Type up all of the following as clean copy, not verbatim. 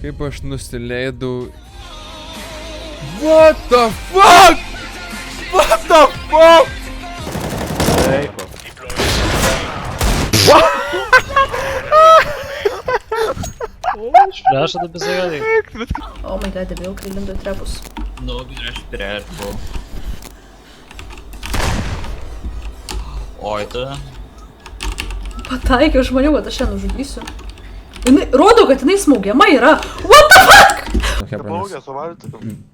Kaip aš nusileidau. What the fuck? What the fuck? Flasha da bezagadi. Oh my god, debil, kai lindo į trepus. Nu, aš trepu. Oi, tu. Pataikiau, aš maniau, kad aš ją nužudysiu. Rodo, kad jinai smaugiama yra. What the fuck? Paugė, suvalti.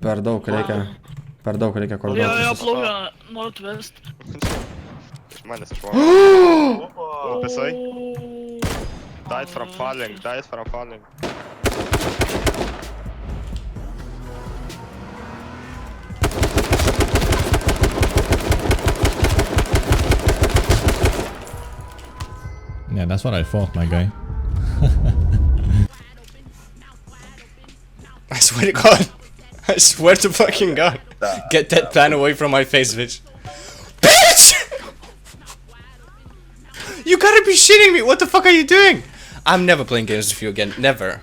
Per daug reikia koordinuoti. Jo, plaukia Northwest. Iš manęs išvalgo. Visai. Died from falling. Yeah, that's what I thought, my guy. I swear to God. I swear to fucking God. Get that plan away from my face, bitch. Bitch! You gotta be shitting me. What the fuck are you doing? I'm never playing games with you again. Never.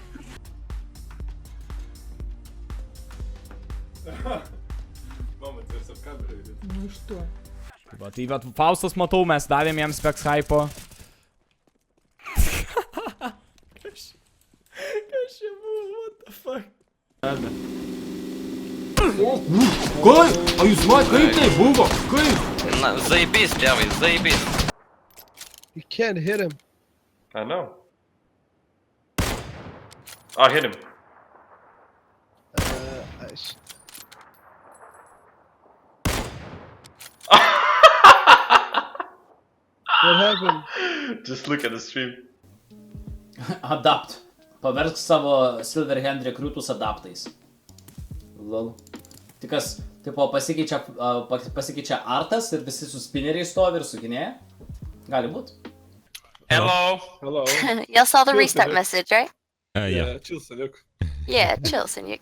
Nu iš to. Va, tai vat Faustas matau, mes davėm jam specs hypo. Kas čia buvo, what the fuck? Kaip? O jūs matėte, kaip tai buvo? Kaip? Заебись, левый, заебись. You can't hit him. I know. I hit him. What happened? Just look at the stream. Adapt. Paversk savo Silverhand rekrutus adaptais. Lol. Tikas, tipo, pasikeičia artas ir visi su spinneriais stovi ir sukinėja. Gali būt. Hello. Hello. Y'all saw the Chill, restart Sanuk. message, right? Yeah. Chill, Sanuk. Yeah, chill, Sanuk.